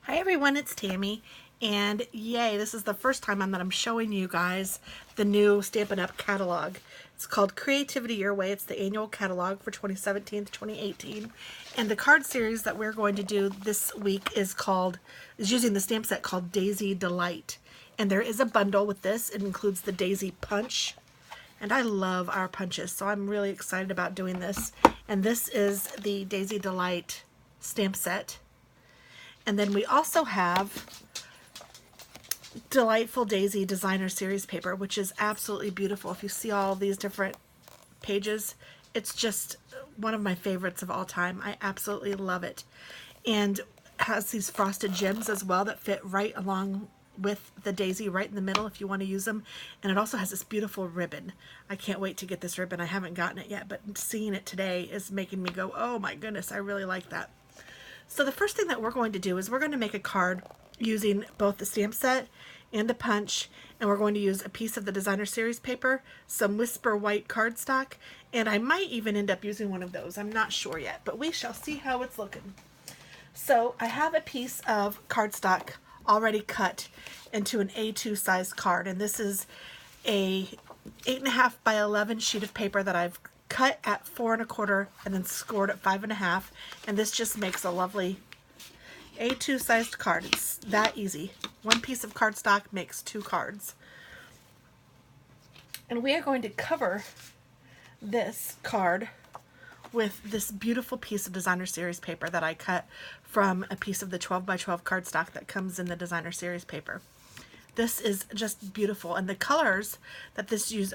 Hi everyone, it's Tammy, and yay, this is the first time that I'm showing you guys the new Stampin' Up! Catalog. It's called Creativity Your Way. It's the annual catalog for 2017 to 2018, and the card series that we're going to do this week is using the stamp set called Daisy Delight. And there is a bundle with this. It includes the Daisy Punch, and I love our punches, so I'm really excited about doing this. And this is the Daisy Delight stamp set. And then we also have Delightful Daisy Designer Series paper, which is absolutely beautiful. If you see all these different pages, it's just one of my favorites of all time. I absolutely love it. And has these frosted gems as well that fit right along with the daisy right in the middle if you want to use them. And it also has this beautiful ribbon. I can't wait to get this ribbon. I haven't gotten it yet, but seeing it today is making me go, oh my goodness, I really like that. So the first thing that we're going to do is we're going to make a card using both the stamp set and the punch, and we're going to use a piece of the Designer Series paper, some Whisper white cardstock, and I might even end up using one of those. I'm not sure yet, but we shall see how it's looking. So I have a piece of cardstock already cut into an A2 size card, and this is a 8.5 by 11 sheet of paper that I've cut at 4 1/4 and then scored at 5 1/2, and this just makes a lovely A2 sized card. It's that easy. One piece of cardstock makes 2 cards. And we are going to cover this card with this beautiful piece of Designer Series paper that I cut from a piece of the 12 by 12 cardstock that comes in the Designer Series paper. This is just beautiful, and the colors that this uses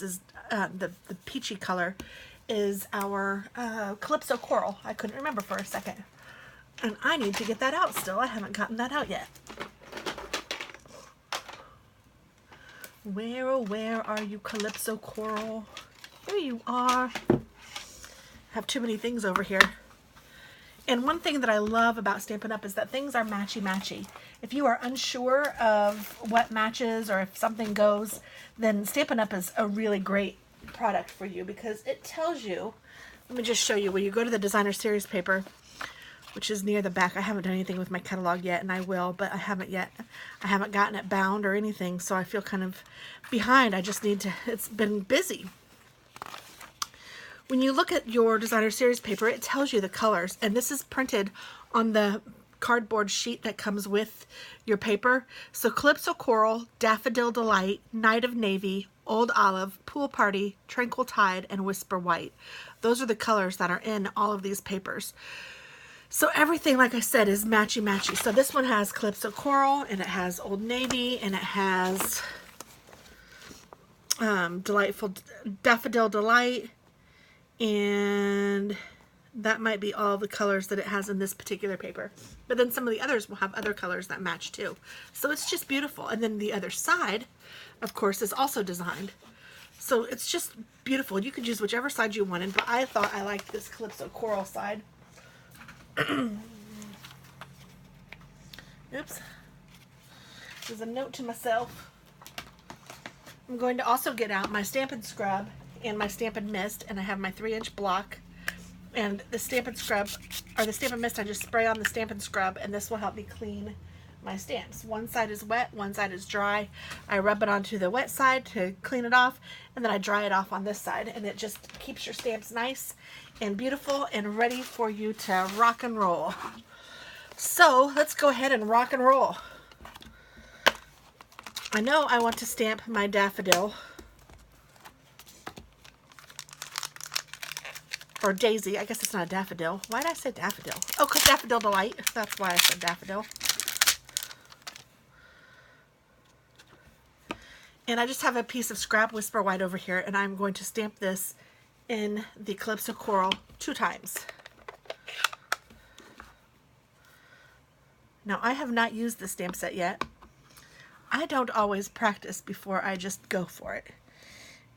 is the peachy color is our Calypso Coral. I couldn't remember for a second, and I need to get that out still. I haven't gotten that out yet. Where, oh where are you, Calypso Coral? Here you are. I have too many things over here. And one thing that I love about Stampin' Up! Is that things are matchy-matchy. If you are unsure of what matches or if something goes, then Stampin' Up! Is a really great product for you because it tells you, let me just show you, when you go to the Designer Series paper, which is near the back. I haven't done anything with my catalog yet, and I will, but I haven't yet. I haven't gotten it bound or anything, so I feel kind of behind. I just need to, it's been busy. When you look at your Designer Series paper, it tells you the colors, and this is printed on the cardboard sheet that comes with your paper. So Calypso Coral, Daffodil Delight, Night of Navy, Old Olive, Pool Party, Tranquil Tide, and Whisper White. Those are the colors that are in all of these papers. So everything, like I said, is matchy-matchy. So this one has Calypso Coral, and it has Old Navy, and it has Delightful Daffodil Delight, and that might be all the colors that it has in this particular paper. But then some of the others will have other colors that match too. So it's just beautiful. And then the other side, of course, is also designed. So it's just beautiful. You could use whichever side you wanted, but I thought I liked this Calypso Coral side. Oops. There's a note to myself. I'm going to also get out my Stampin' Scrub and my Stampin' Mist, and I have my 3-inch block. And the Stampin' Scrub, or the Stampin' Mist, I just spray on the Stampin' Scrub, and this will help me clean my stamps. One side is wet, one side is dry. I rub it onto the wet side to clean it off, and then I dry it off on this side, and it just keeps your stamps nice and beautiful and ready for you to rock and roll. So let's go ahead and rock and roll. I know I want to stamp my daffodil, or daisy. I guess it's not a daffodil. Why did I say daffodil? Oh, because Daffodil Delight. That's why I said daffodil. And I just have a piece of scrap Whisper White over here, and I'm going to stamp this in the Calypso Coral 2 times. Now, I have not used the stamp set yet. I don't always practice before I just go for it.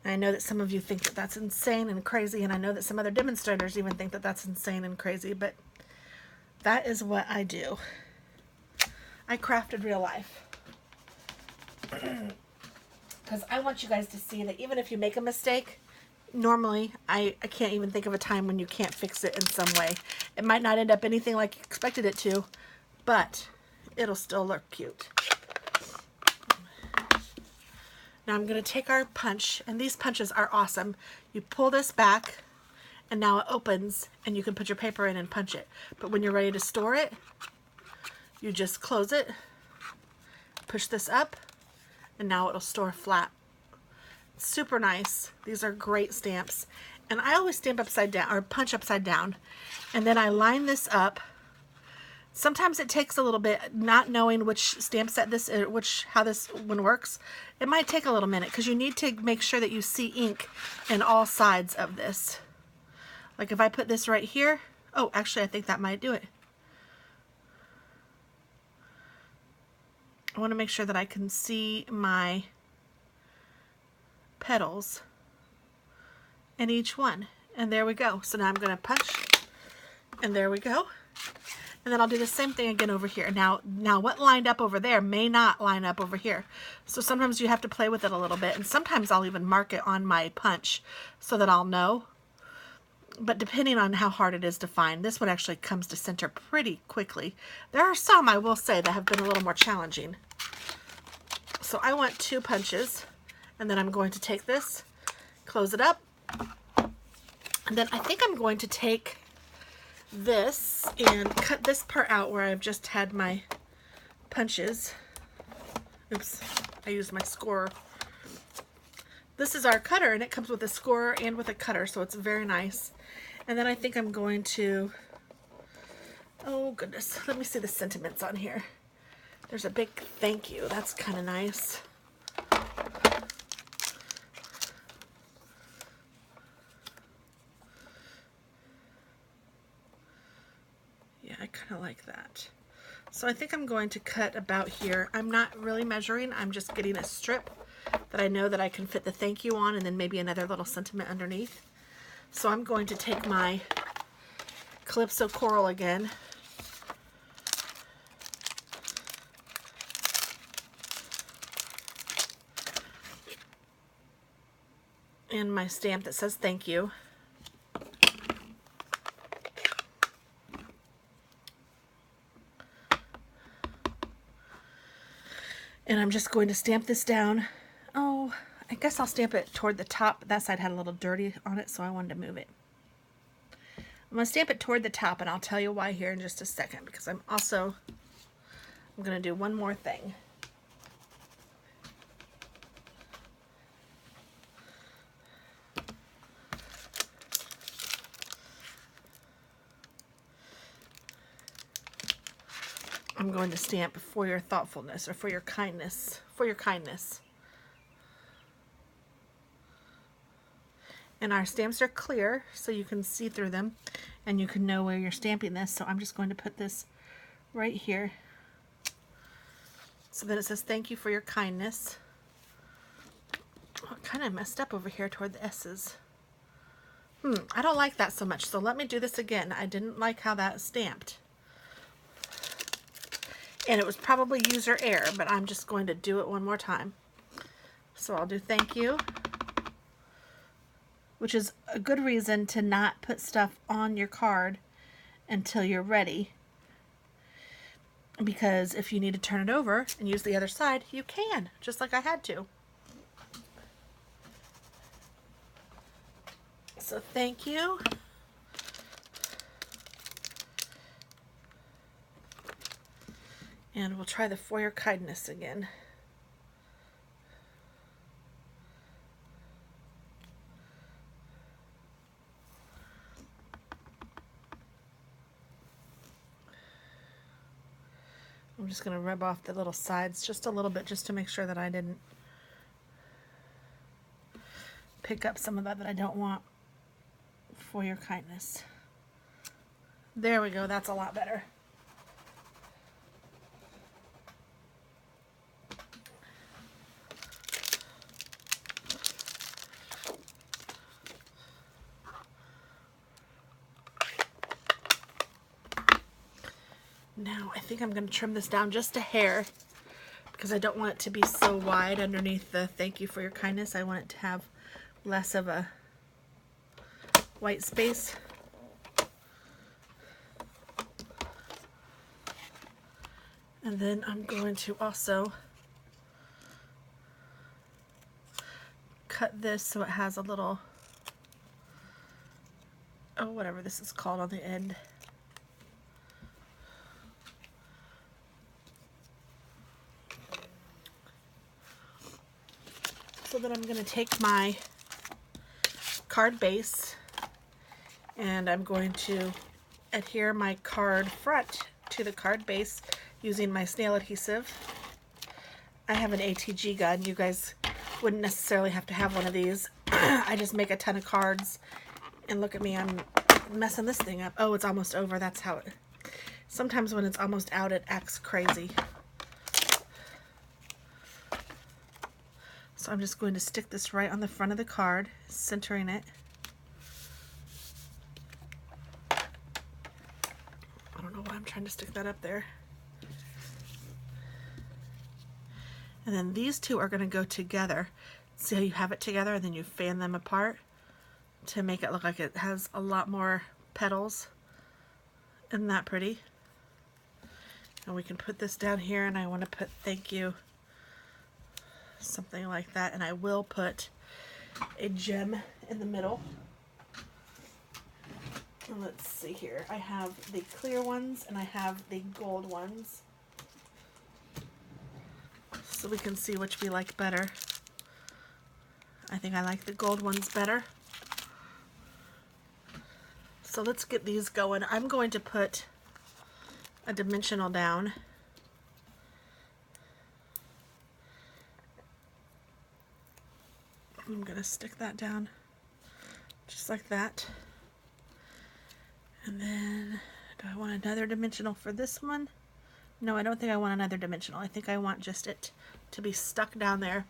And I know that some of you think that that's insane and crazy, and I know that some other demonstrators even think that that's insane and crazy, but that is what I do. I crafted real life. Because I want you guys to see that even if you make a mistake, normally, I can't even think of a time when you can't fix it in some way. It might not end up anything like you expected it to, but it'll still look cute. Now I'm going to take our punch, and these punches are awesome. You pull this back, and now it opens, and you can put your paper in and punch it. But when you're ready to store it, you just close it, push this up, and now it'll store flat. Super nice. These are great stamps. And I always stamp upside down, or punch upside down, and then I line this up. Sometimes it takes a little bit, not knowing which stamp set this, how this one works. It might take a little minute because you need to make sure that you see ink in all sides of this. Like if I put this right here, oh, actually I think that might do it. I want to make sure that I can see my petals in each one. And there we go. So now I'm going to punch, and there we go. And then I'll do the same thing again over here. Now what lined up over there may not line up over here. So sometimes you have to play with it a little bit. And sometimes I'll even mark it on my punch so that I'll know. But depending on how hard it is to find, this one actually comes to center pretty quickly. There are some, I will say, that have been a little more challenging. So I want 2 punches. And then I'm going to take this, close it up. And then I think I'm going to take this and cut this part out where I've just had my punches. Oops, I used my scorer. This is our cutter, and it comes with a scorer and with a cutter, so it's very nice. And then I think I'm going to, oh goodness, let me see the sentiments on here. There's a big thank you. That's kind of nice. I kind of like that. So I think I'm going to cut about here. I'm not really measuring. I'm just getting a strip that I know that I can fit the thank you on, and then maybe another little sentiment underneath. So I'm going to take my Calypso Coral again. And my stamp that says thank you. And I'm just going to stamp this down. Oh, I guess I'll stamp it toward the top. That side had a little dirty on it, so I wanted to move it. I'm going to stamp it toward the top, and I'll tell you why here in just a second, because I'm going to do one more thing. I'm going to stamp for your thoughtfulness, or for your kindness, And our stamps are clear, so you can see through them, and you can know where you're stamping this. So I'm just going to put this right here, so that it says thank you for your kindness. Oh, kind of messed up over here toward the S's. I don't like that so much, so let me do this again. I didn't like how that stamped. And it was probably user error, but I'm just going to do it one more time. So I'll do thank you, which is a good reason to not put stuff on your card until you're ready. Because if you need to turn it over and use the other side, you can, just like I had to. So thank you. And we'll try the for your kindness again. I'm just going to rub off the little sides just a little bit, just to make sure that I didn't pick up some of that I don't want. For your kindness. There we go. That's a lot better. Now I think I'm going to trim this down just a hair, because I don't want it to be so wide underneath the thank you for your kindness. I want it to have less of a white space. And then I'm going to also cut this so it has a little, oh, whatever this is called on the end. So then I'm going to take my card base and I'm going to adhere my card front to the card base using my snail adhesive. I have an ATG gun. You guys wouldn't necessarily have to have one of these. I just make a ton of cards, and look at me, I'm messing this thing up. Oh, it's almost over. That's how it, sometimes when it's almost out it acts crazy. So I'm just going to stick this right on the front of the card, centering it. I don't know why I'm trying to stick that up there. And then these two are going to go together. See how you have it together and then you fan them apart to make it look like it has a lot more petals. Isn't that pretty? And we can put this down here, and I want to put thank you, something like that, and I will put a gem in the middle. And let's see here. I have the clear ones and I have the gold ones. So we can see which we like better. I think I like the gold ones better. So let's get these going. I'm going to put a dimensional down. I'm going to stick that down just like that. And then, do I want another dimensional for this one? No, I don't think I want another dimensional. I think I want just it to be stuck down there.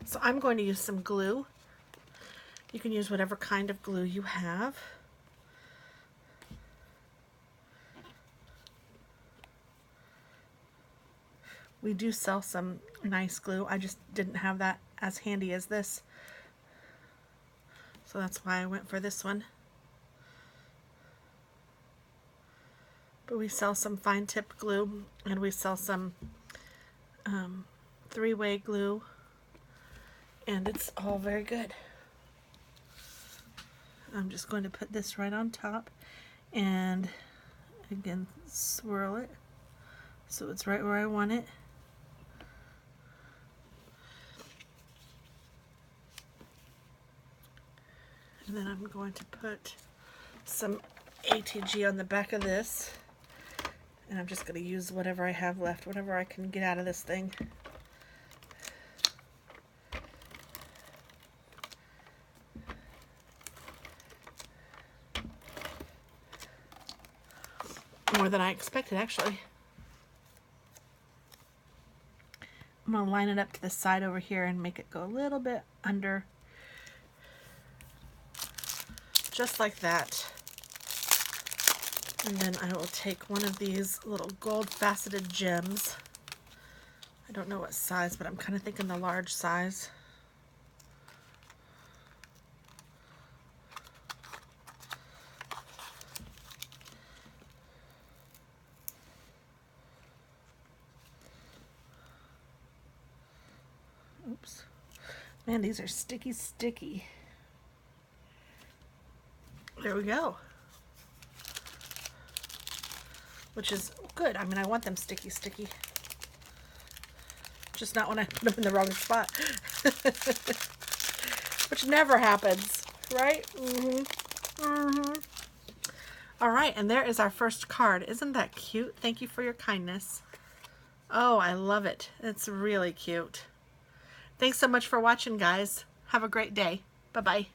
So I'm going to use some glue. You can use whatever kind of glue you have. We do sell some nice glue. I just didn't have that as handy as this. So that's why I went for this one. But we sell some fine tip glue, and we sell some three-way glue, and it's all very good. I'm just going to put this right on top and again swirl it so it's right where I want it. And then I'm going to put some ATG on the back of this. And I'm just going to use whatever I have left, whatever I can get out of this thing. More than I expected, actually. I'm going to line it up to the side over here and make it go a little bit under. Just like that. And then I will take one of these little gold faceted gems. I don't know what size, but I'm kind of thinking the large size. Oops. Man, these are sticky, sticky. There we go. Which is good. I mean, I want them sticky, sticky. Just not when I put them in the wrong spot. Which never happens, right? All right, and there is our first card. Isn't that cute? Thank you for your kindness. Oh, I love it. It's really cute. Thanks so much for watching, guys. Have a great day. Bye-bye.